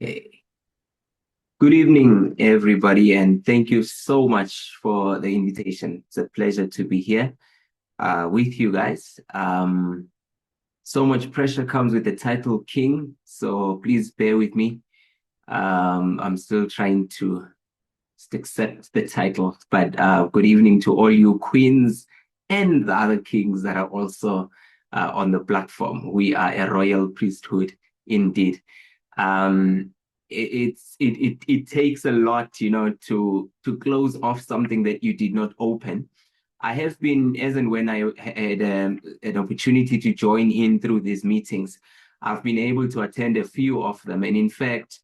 Hey. Good evening, everybody, and thank you so much for the invitation. It's a pleasure to be here with you guys. So much pressure comes with the title King, so please bear with me. I'm still trying to accept the title, but good evening to all you queens and the other kings that are also on the platform. We are a royal priesthood indeed. Um, it takes a lot, to close off something that you did not open. I have been, as and when I had an opportunity to join in through these meetings, I've been able to attend a few of them. And in fact,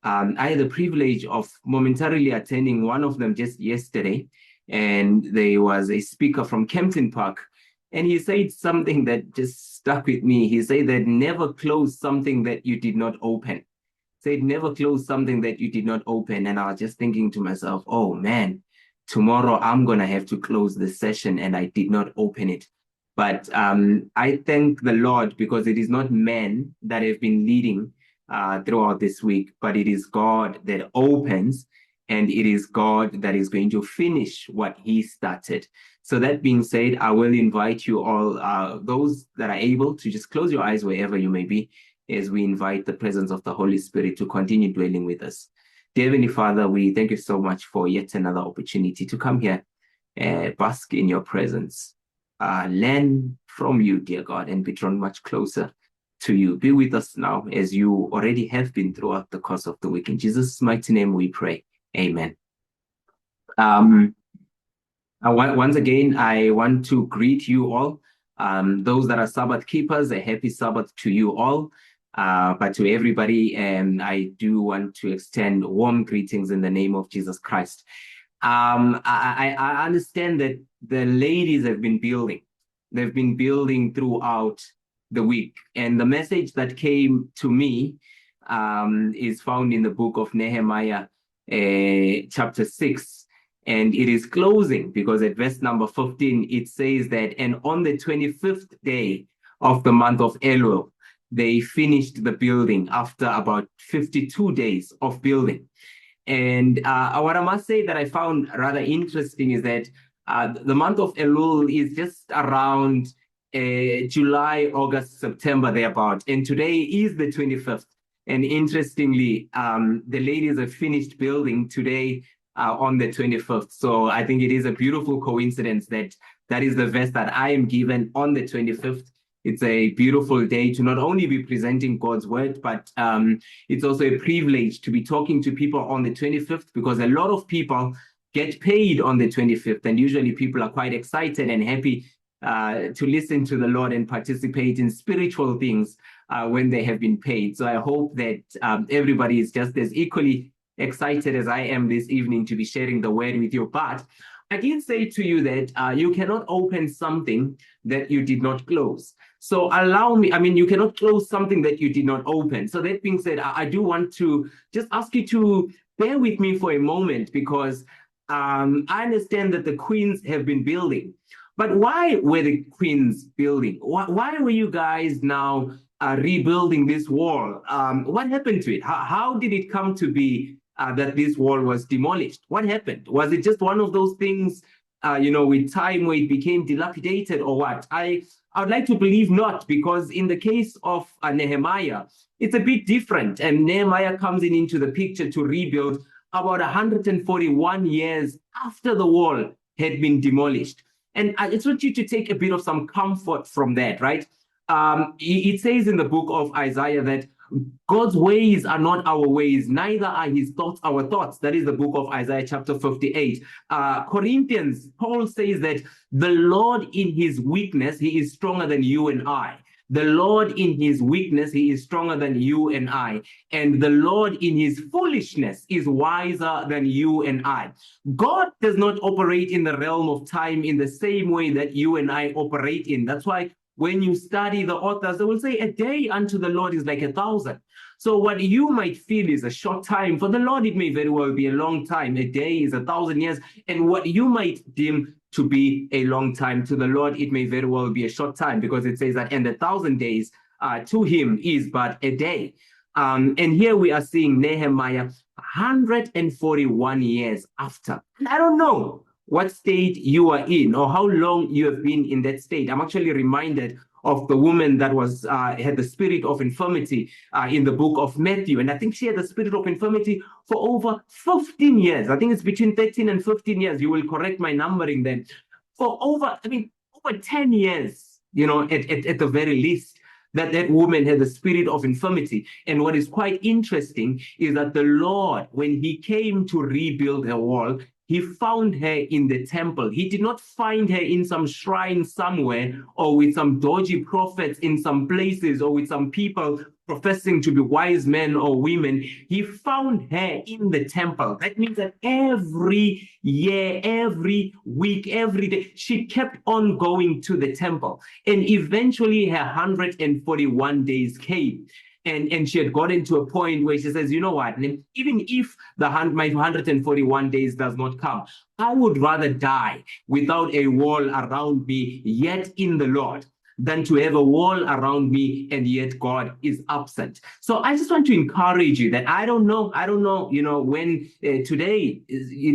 I had the privilege of momentarily attending one of them just yesterday. And there was a speaker from Kempton Park. And he said something that just stuck with me. He said that never close something that you did not open. Said never close something that you did not open. And I was just thinking to myself, oh man, tomorrow I'm going to have to close this session and I did not open it. But I thank the Lord because it is not men that have been leading throughout this week, but it is God that opens and it is God that is going to finish what he started. So that being said, I will invite you all, those that are able, to just close your eyes wherever you may be as we invite the presence of the Holy Spirit to continue dwelling with us. Dear Heavenly Father, we thank you so much for yet another opportunity to come here, bask in your presence, learn from you, dear God, and be drawn much closer to you. Be with us now as you already have been throughout the course of the week. In Jesus' mighty name we pray. Amen. Once again, I want to greet you all. Those that are Sabbath keepers, a happy Sabbath to you all. But to everybody, I do want to extend warm greetings in the name of Jesus Christ. I understand that the ladies have been building. They've been building throughout the week. And the message that came to me is found in the book of Nehemiah, chapter 6. And it is closing because at verse number 15, it says that, and on the 25th day of the month of Elul, they finished the building after about 52 days of building. And what I must say that I found rather interesting is that the month of Elul is just around July, August, September, thereabout. And today is the 25th. And interestingly, the ladies have finished building today on the 25th. So I think it is a beautiful coincidence that that is the verse that I am given on the 25th. It's a beautiful day to not only be presenting God's word, but it's also a privilege to be talking to people on the 25th, because a lot of people get paid on the 25th. And usually people are quite excited and happy to listen to the Lord and participate in spiritual things when they have been paid. So I hope that everybody is just as equally excited as I am this evening to be sharing the word with you. But I did say to you that you cannot open something that you did not close. So allow me, you cannot close something that you did not open. So that being said, I do want to just ask you to bear with me for a moment, because I understand that the queens have been building. But why were the queens building? Why were you guys now rebuilding this wall? What happened to it? How did it come to be that this wall was demolished? What happened? Was it just one of those things, with time where it became dilapidated, or what? I would like to believe not, because in the case of Nehemiah, it's a bit different. And Nehemiah comes into the picture to rebuild about 141 years after the wall had been demolished. And I just want you to take a bit of some comfort from that, right? It says in the book of Isaiah that God's ways are not our ways, neither are his thoughts our thoughts. That is the book of Isaiah chapter 58. Corinthians, Paul says that the Lord in his weakness, he is stronger than you and I. The Lord in his weakness, he is stronger than you and I. And the Lord in his foolishness is wiser than you and I. God does not operate in the realm of time in the same way that you and I operate in. That's why when you study the authors, they will say a day unto the Lord is like 1,000. So what you might feel is a short time, for the Lord it may very well be a long time. A day is 1,000 years. And what you might deem to be a long time, to the Lord it may very well be a short time, because it says that, and 1,000 days to him is but a day. And here we are seeing Nehemiah 141 years after. I don't know what state you are in or how long you have been in that state. I'm actually reminded of the woman that was had the spirit of infirmity in the book of Matthew. And I think she had the spirit of infirmity for over 15 years. I think it's between 13 and 15 years. You will correct my numbering then. For over 10 years, at the very least, that woman had the spirit of infirmity. And what is quite interesting is that the Lord, when he came to rebuild her wall, he found her in the temple. He did not find her in some shrine somewhere or with some dodgy prophets in some places or with some people professing to be wise men or women. He found her in the temple. That means that every year, every week, every day, she kept on going to the temple. And eventually her 141 days came. And she had gotten to a point where she says, you know what, even if my 141 days does not come, I would rather die without a wall around me, yet in the Lord, than to have a wall around me and yet God is absent. So I just want to encourage you that I don't know, when today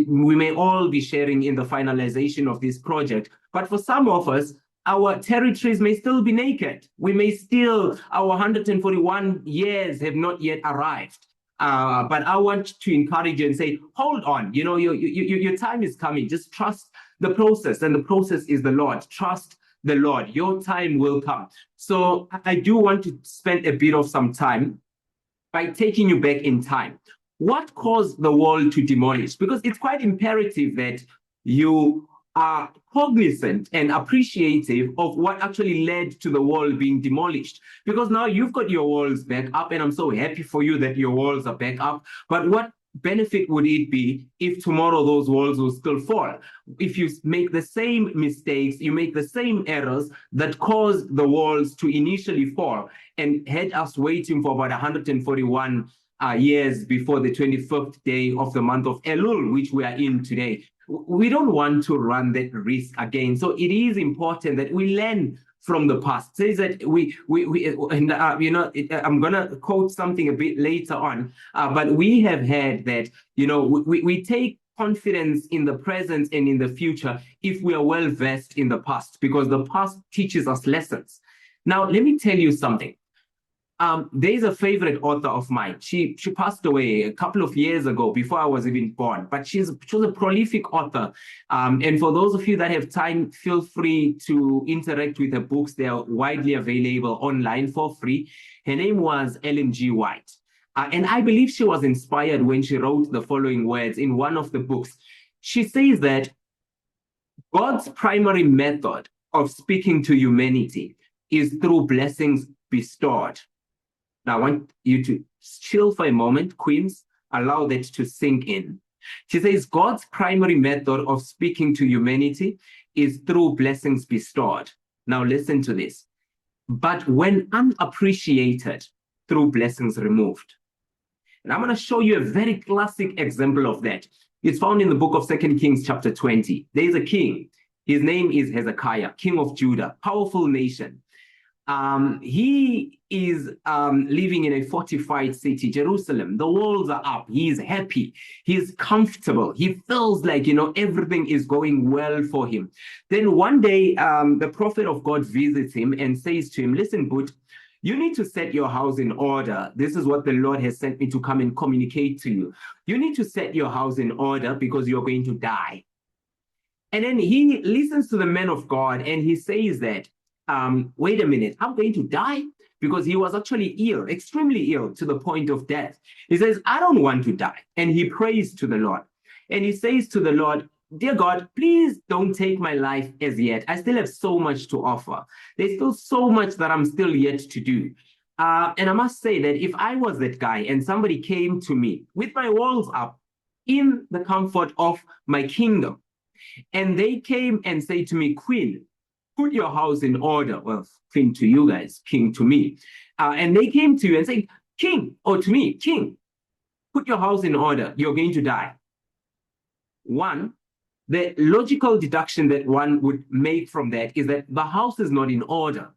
we may all be sharing in the finalization of this project, but for some of us, our territories may still be naked. We may still, our 141 years have not yet arrived. But I want to encourage you and say, hold on, your time is coming. Just trust the process, and the process is the Lord. Trust the Lord. Your time will come. So I do want to spend a bit of some time by taking you back in time. What caused the wall to demolish? Because it's quite imperative that you are cognizant and appreciative of what actually led to the wall being demolished. Because now you've got your walls back up, and I'm so happy for you that your walls are back up. But what benefit would it be if tomorrow those walls will still fall? If you make the same mistakes, you make the same errors that caused the walls to initially fall and had us waiting for about 141 years before the 25th day of the month of Elul, which we are in today. We don't want to run that risk again. So it is important that we learn from the past. It says that I'm going to quote something a bit later on, but we have had that, we take confidence in the present and in the future if we are well versed in the past, because the past teaches us lessons. Now, let me tell you something. There's a favorite author of mine. She passed away a couple of years ago before I was even born, but she was a prolific author. And for those of you that have time, feel free to interact with her books. They are widely available online for free. Her name was Ellen G. White. And I believe she was inspired when she wrote the following words in one of the books. She says that God's primary method of speaking to humanity is through blessings bestowed. Now, I want you to chill for a moment, Queens. Allow that to sink in. She says, God's primary method of speaking to humanity is through blessings bestowed. Now, listen to this. But when unappreciated, through blessings removed. And I'm going to show you a very classic example of that. It's found in the book of 2 Kings chapter 20. There's a king. His name is Hezekiah, king of Judah, powerful nation. He is living in a fortified city, Jerusalem. The walls are up. He's happy. He's comfortable. He feels like, everything is going well for him. Then one day, the prophet of God visits him and says to him, listen, But, you need to set your house in order. This is what the Lord has sent me to come and communicate to you. You need to set your house in order because you're going to die. And then he listens to the man of God and he says that, wait a minute, I'm going to die? Because he was actually ill, extremely ill, to the point of death. He says, I don't want to die. And he prays to the Lord. And he says to the Lord, dear God, please don't take my life as yet. I still have so much to offer. There's still so much that I'm still yet to do. And I must say that if I was that guy and somebody came to me with my walls up in the comfort of my kingdom, and they came and say to me, Queen, put your house in order. Well, Queen to you guys, King to me. And they came to you and said, King, or to me, King, put your house in order. You're going to die. One, the logical deduction that one would make from that is that the house is not in order,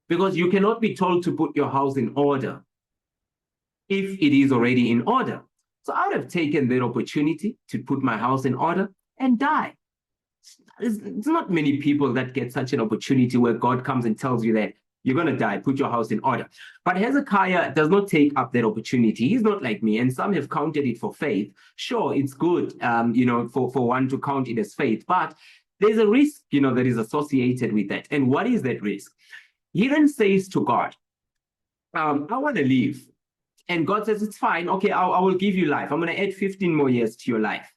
because you cannot be told to put your house in order if it is already in order. So I would have taken that opportunity to put my house in order and die. It's not many people that get such an opportunity where God comes and tells you that you're going to die, put your house in order. But Hezekiah does not take up that opportunity. He's not like me, and some have counted it for faith. Sure, it's good, for one to count it as faith, but there's a risk, that is associated with that. And what is that risk? He then says to God, I want to leave. And God says, it's fine. Okay, I will give you life. I'm going to add 15 more years to your life.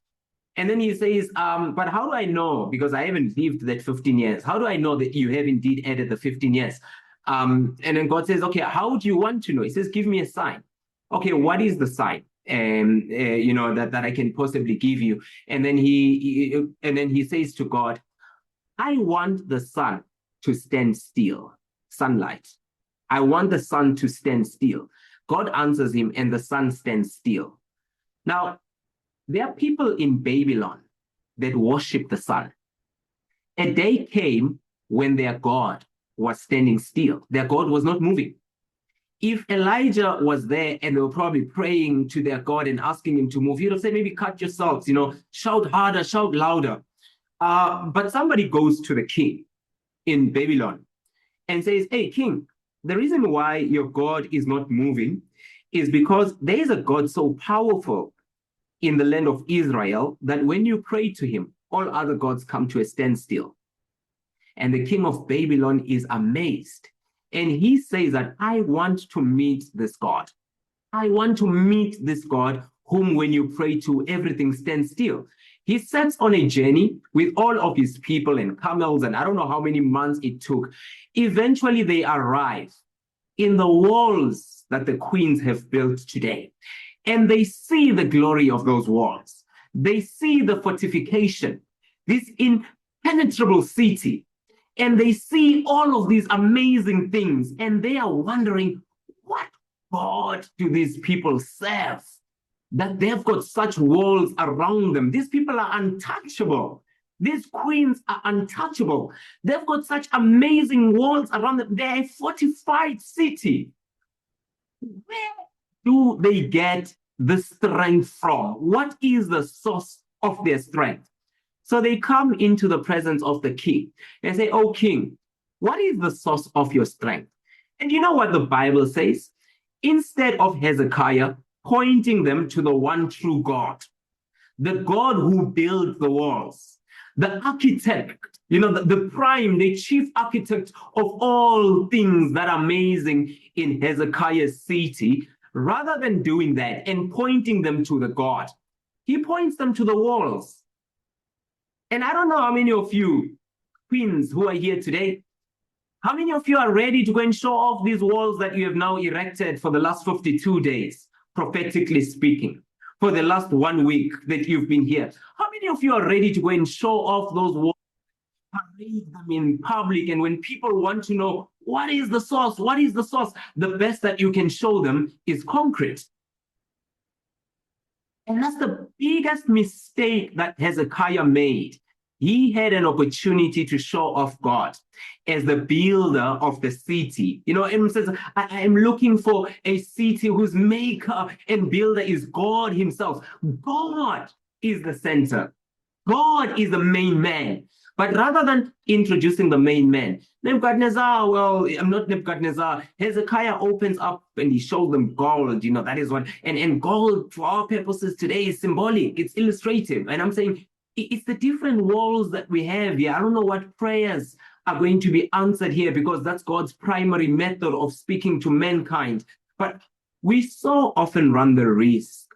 And then he says, but how do I know? Because I haven't lived that 15 years. How do I know that you have indeed added the 15 years? And then God says, okay, how do you want to know? He says, give me a sign. Okay, what is the sign? That I can possibly give you. And then he says to God, I want the sun to stand still, sunlight. I want the sun to stand still. God answers him, and the sun stands still. Now, there are people in Babylon that worship the sun. A day came when their God was standing still. Their God was not moving. If Elijah was there and they were probably praying to their God and asking him to move, he would have said, maybe cut yourselves, shout harder, shout louder. But somebody goes to the king in Babylon and says, hey, king, the reason why your God is not moving is because there is a God so powerful in the land of Israel that when you pray to him, all other gods come to a standstill. And the king of Babylon is amazed. And he says that I want to meet this God. I want to meet this God whom when you pray to, everything stands still. He sets on a journey with all of his people and camels, and I don't know how many months it took. Eventually they arrive in the walls that the queens have built today. And they see the glory of those walls. They see the fortification, this impenetrable city. And they see all of these amazing things. And they are wondering, what God do these people serve? That they've got such walls around them. These people are untouchable. These queens are untouchable. They've got such amazing walls around them. They're a fortified city. Where do they get the strength from? What is the source of their strength? So they come into the presence of the king and say, oh, king, what is the source of your strength? And you know what the Bible says? Instead of Hezekiah pointing them to the one true God, the God who built the walls, the architect, the chief architect of all things that are amazing in Hezekiah's city, rather than doing that and pointing them to the God, he points them to the walls. And I don't know how many of you queens who are here today, how many of you are ready to go and show off these walls that you have now erected for the last 52 days, prophetically speaking, for the last 1 week that you've been here? How many of you are ready to go and show off those walls, parade them in public? And when people want to know, what is the source? What is the source? The best that you can show them is concrete. And that's the biggest mistake that Hezekiah made. He had an opportunity to show off God as the builder of the city. And says, I am looking for a city whose maker and builder is God himself. God is the center. God is the main man. But rather than introducing the main man, Nebuchadnezzar, well, I'm not Nebuchadnezzar. Hezekiah opens up and he shows them gold, that is what. And gold, for our purposes today, is symbolic, it's illustrative. And I'm saying it's the different walls that we have here. I don't know what prayers are going to be answered here, because that's God's primary method of speaking to mankind. But we so often run the risk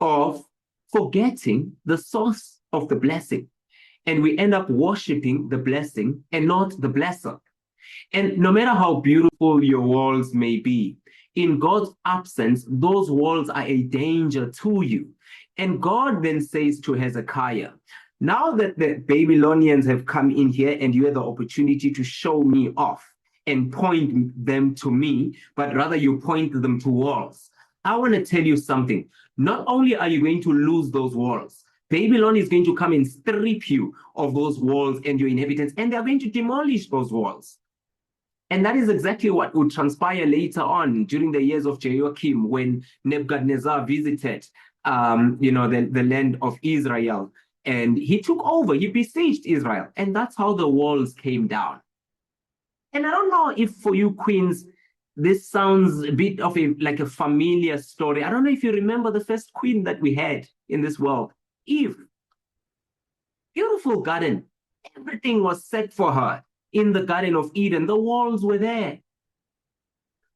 of forgetting the source of the blessing. And we end up worshiping the blessing and not the blesser. And no matter how beautiful your walls may be, in God's absence, those walls are a danger to you. And God then says to Hezekiah, now that the Babylonians have come in here and you have the opportunity to show me off and point them to me, but rather you point them to walls, I want to tell you something. Not only are you going to lose those walls, Babylon is going to come and strip you of those walls and your inhabitants, and they're going to demolish those walls. And that is exactly what would transpire later on during the years of Jehoiakim when Nebuchadnezzar visited, the land of Israel. And he took over, he besieged Israel. And that's how the walls came down. And I don't know if for you queens, this sounds a bit of like a familiar story. I don't know if you remember the first queen that we had in this world, Eve. Beautiful garden. Everything was set for her in the Garden of Eden. The walls were there.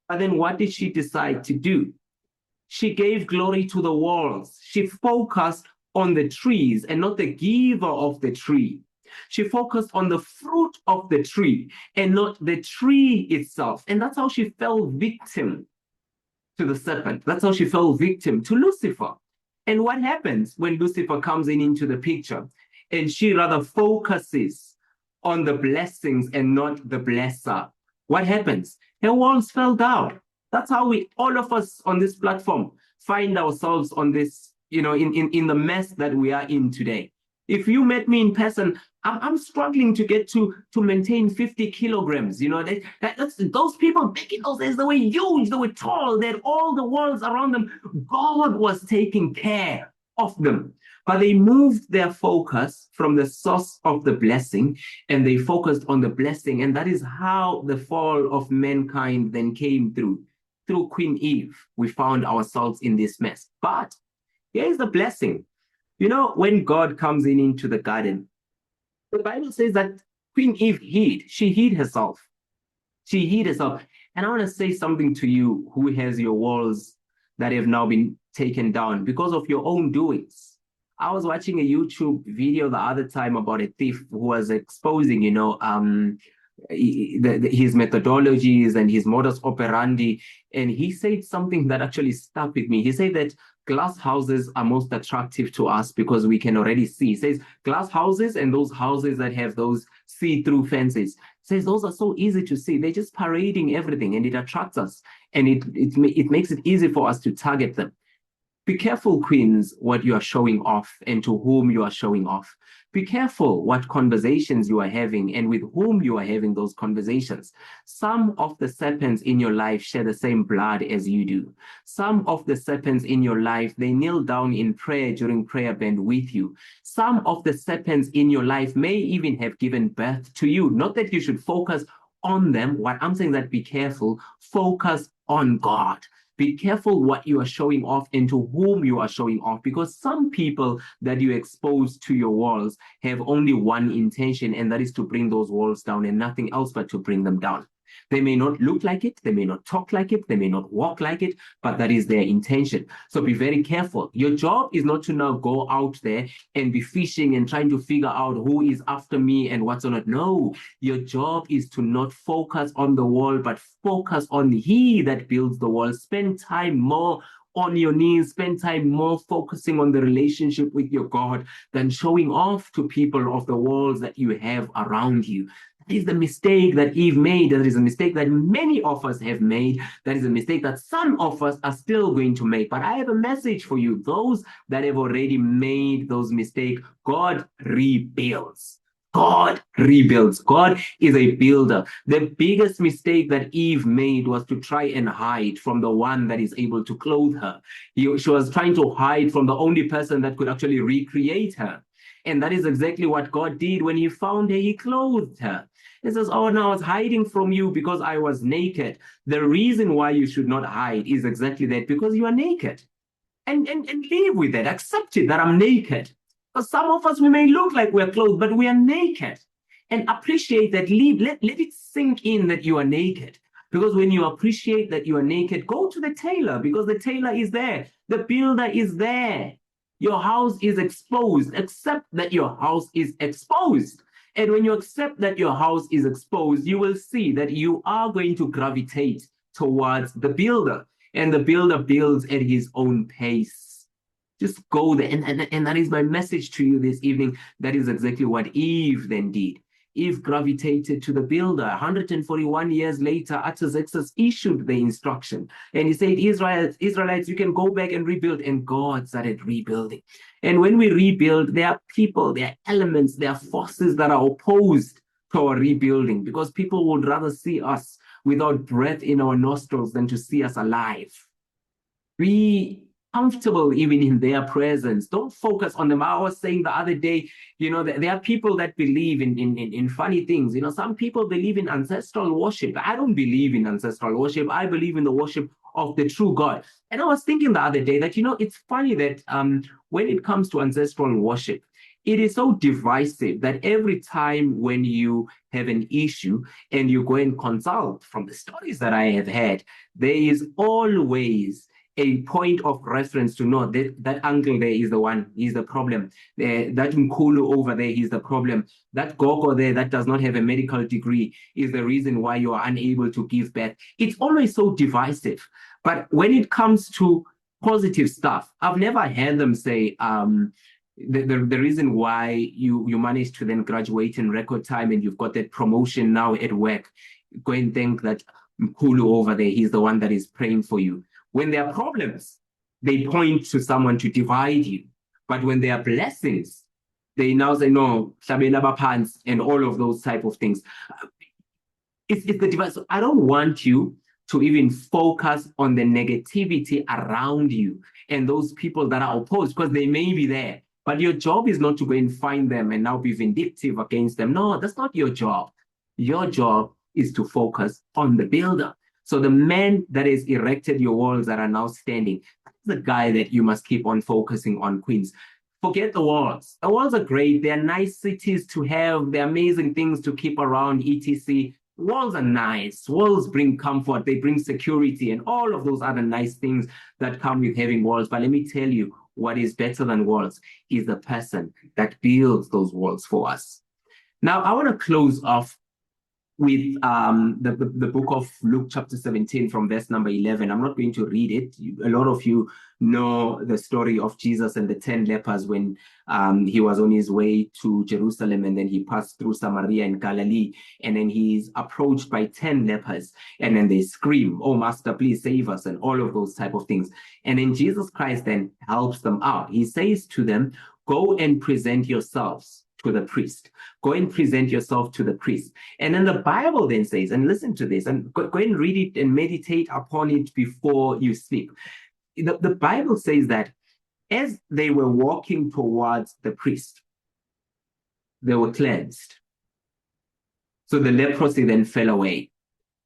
But then what did she decide to do? She gave glory to the walls. She focused on the trees and not the giver of the tree. She focused on the fruit of the tree and not the tree itself. And that's how she fell victim to the serpent. That's how she fell victim to Lucifer. And what happens when Lucifer comes into the picture and she rather focuses on the blessings and not the blesser? What happens? Her walls fell down. That's how all of us on this platform find ourselves on this, in the mess that we are in today. If you met me in person, I'm struggling to get to maintain 50 kilograms. Those people back in those days, they were huge, they were tall, they had all the walls around them. God was taking care of them. But they moved their focus from the source of the blessing and they focused on the blessing. And that is how the fall of mankind then came through. Through Queen Eve, we found ourselves in this mess. But here's the blessing. When God comes into the garden, the Bible says that Queen Eve hid. She hid herself. She hid herself. And I want to say something to you who has your walls that have now been taken down because of your own doings. I was watching a YouTube video the other time about a thief who was exposing, his methodologies and his modus operandi. And he said something that actually stuck with me. He said that glass houses are most attractive to us because we can already see. He says glass houses and those houses that have those see-through fences, says those are so easy to see. They're just parading everything and it attracts us and it makes it easy for us to target them. Be careful, queens, what you are showing off and to whom you are showing off. Be careful what conversations you are having and with whom you are having those conversations. Some of the serpents in your life share the same blood as you do. Some of the serpents in your life, they kneel down in prayer during prayer band with you. Some of the serpents in your life may even have given birth to you. Not that you should focus on them. What I'm saying is that be careful, focus on God. Be careful what you are showing off and to whom you are showing off, because some people that you expose to your walls have only one intention, and that is to bring those walls down and nothing else but to bring them down. They may not look like it, they may not talk like it, they may not walk like it, but that is their intention. So be very careful. Your job is not to now go out there and be fishing and trying to figure out who is after me and what's on it. No, your job is to not focus on the wall, but focus on He that builds the wall. Spend time more on your knees, spend time more focusing on the relationship with your God than showing off to people of the walls that you have around you. That is the mistake that Eve made. That is a mistake that many of us have made. That is a mistake that some of us are still going to make. But I have a message for you. Those that have already made those mistakes, God rebuilds. God rebuilds. God is a builder. The biggest mistake that Eve made was to try and hide from the one that is able to clothe her. She was trying to hide from the only person that could actually recreate her. And that is exactly what God did when He found her. He clothed her. He says, oh, no, I was hiding from you because I was naked. The reason why you should not hide is exactly that, because you are naked. And live with that. Accept it that I'm naked. Because some of us, we may look like we're clothed, but we are naked. And appreciate that. Let it sink in that you are naked. Because when you appreciate that you are naked, go to the tailor, because the tailor is there. The builder is there. Your house is exposed. Accept that your house is exposed. And when you accept that your house is exposed, you will see that you are going to gravitate towards the builder. And the builder builds at his own pace. Just go there. And that is my message to you this evening. That is exactly what Eve then did. Eve gravitated to the builder. 141 years later, Artaxerxes issued the instruction. And he said, Israelites, you can go back and rebuild. And God started rebuilding. And when we rebuild, there are people, there are elements, there are forces that are opposed to our rebuilding, because people would rather see us without breath in our nostrils than to see us alive. Be comfortable even in their presence. Don't focus on them. I was saying the other day, there are people that believe in funny things. Some people believe in ancestral worship. I don't believe in ancestral worship. I believe in the worship of the true God. And I was thinking the other day that, it's funny that when it comes to ancestral worship, it is so divisive that every time when you have an issue and you go and consult, from the stories that I have had, there is always a point of reference to know that uncle there is the one, he's the problem. That Mkulu over there, he's the problem. That Gogo there that does not have a medical degree is the reason why you are unable to give birth. It's always so divisive. But when it comes to positive stuff, I've never heard them say, the reason why you managed to then graduate in record time and you've got that promotion now at work, go and think that Mkulu over there, he's the one that is praying for you. When there are problems, they point to someone to divide you. But when there are blessings, they now say, no, and all of those type of things. It's the divide. So I don't want you to even focus on the negativity around you and those people that are opposed, because they may be there. But your job is not to go and find them and now be vindictive against them. No, that's not your job. Your job is to focus on the builder. So the man that has erected your walls that are now standing, that's the guy that you must keep on focusing on, Queens. Forget the walls. The walls are great. They're nice cities to have. They're amazing things to keep around, etc. Walls are nice. Walls bring comfort. They bring security and all of those other nice things that come with having walls. But let me tell you, what is better than walls is the person that builds those walls for us. Now, I want to close off with the book of Luke chapter 17 from verse number 11. I'm not going to read it. A lot of you know the story of Jesus and the 10 lepers when he was on his way to Jerusalem, and then he passed through Samaria and Galilee, and then he's approached by 10 lepers, and then they scream, "Oh, Master, please save us," and all of those type of things. And then Jesus Christ then helps them out. He says to them, "Go and present yourselves to the priest. Go and present yourself to the priest." And then the Bible then says, and listen to this, and go and read it and meditate upon it before you sleep. The Bible says that as they were walking towards the priest, they were cleansed. So the leprosy then fell away.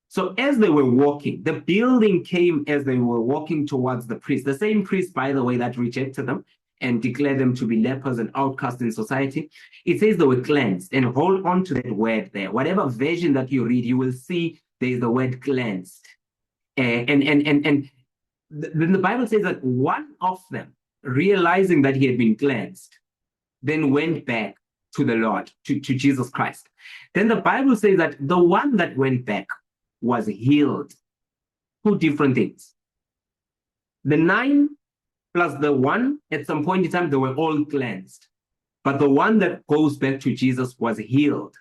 So as they were walking, the building came as they were walking towards the priest. The same priest, by the way, that rejected them and declared them to be lepers and outcasts in society. It says they were cleansed. And hold on to that word there. Whatever version that you read, you will see there's the word cleansed. Then the Bible says that one of them, realizing that he had been cleansed, then went back to the Lord, to Jesus Christ. Then the Bible says that the one that went back was healed. Two different things. The 9 plus the 1, at some point in time, they were all cleansed. But the one that goes back to Jesus was healed.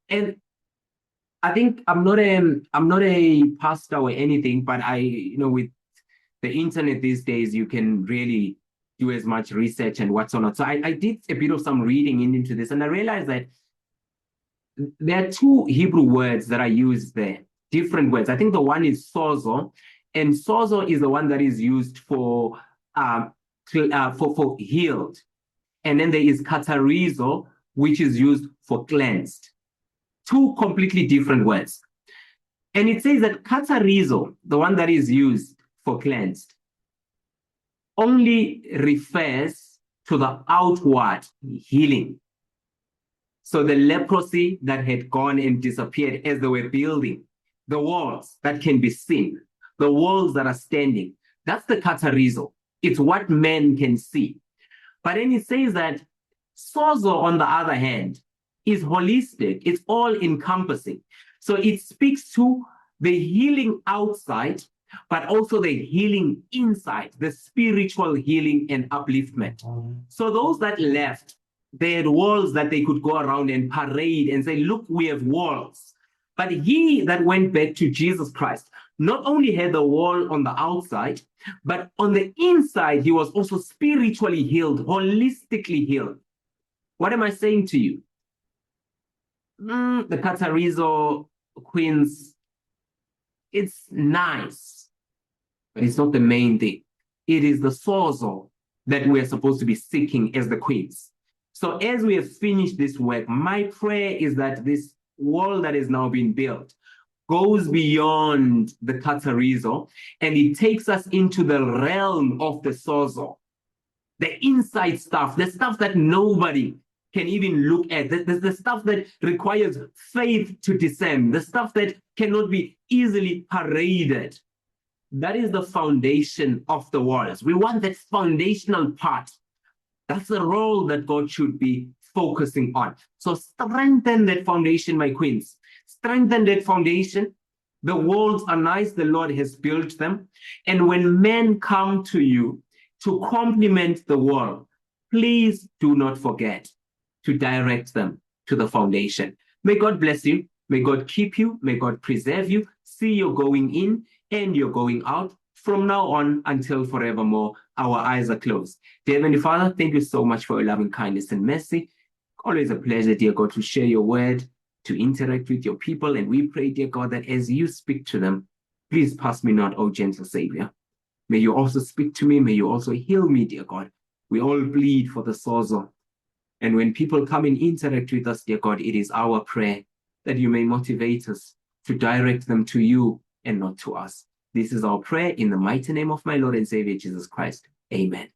And I think I'm not a pastor or anything, but with the internet these days, you can really do as much research and what's not. So I did a bit of some reading into this, and I realized that there are 2 Hebrew words that are used there, different words. I think the one is sozo, and sozo is the one that is used for healed. And then there is katarizo, which is used for cleansed. 2 completely different words. And it says that katarizo, the one that is used for cleansed, only refers to the outward healing. So the leprosy that had gone and disappeared as they were building, the walls that can be seen, the walls that are standing, that's the katarizo. It's what men can see. But then it says that sozo, on the other hand, is holistic. It's all encompassing. So it speaks to the healing outside, but also the healing inside, the spiritual healing and upliftment. So those that left, they had walls that they could go around and parade and say, look, we have walls. But he that went back to Jesus Christ not only had the wall on the outside, but on the inside, he was also spiritually healed, holistically healed. What am I saying to you? The Katarizo Queens, It's nice, but it's not the main thing. It is the sozo that we're supposed to be seeking as the queens. So as we have finished this work, my prayer is that this wall that is now being built goes beyond the Catarizo and it takes us into the realm of the sozo, the inside stuff, the stuff that nobody can even look at, the stuff that requires faith to discern, the stuff that cannot be easily paraded. That is the foundation of the walls. We want that foundational part. That's the role that God should be focusing on. So strengthen that foundation, my queens. Strengthen that foundation. The walls are nice. The Lord has built them. And when men come to you to compliment the wall, please do not forget to direct them to the foundation. May God bless you. May God keep you. May God preserve you. See you going in and you're going out from now on until forevermore. Our eyes are closed. Dear Heavenly Father, thank you so much for your loving kindness and mercy. Always a pleasure, dear God, to share your word, to interact with your people. And we pray, dear God, that as you speak to them, please pass me not, O gentle Savior. May you also speak to me. May you also heal me, dear God. We all bleed for the sozo. And when people come and interact with us, dear God, it is our prayer that you may motivate us to direct them to you and not to us. This is our prayer in the mighty name of my Lord and Savior, Jesus Christ. Amen.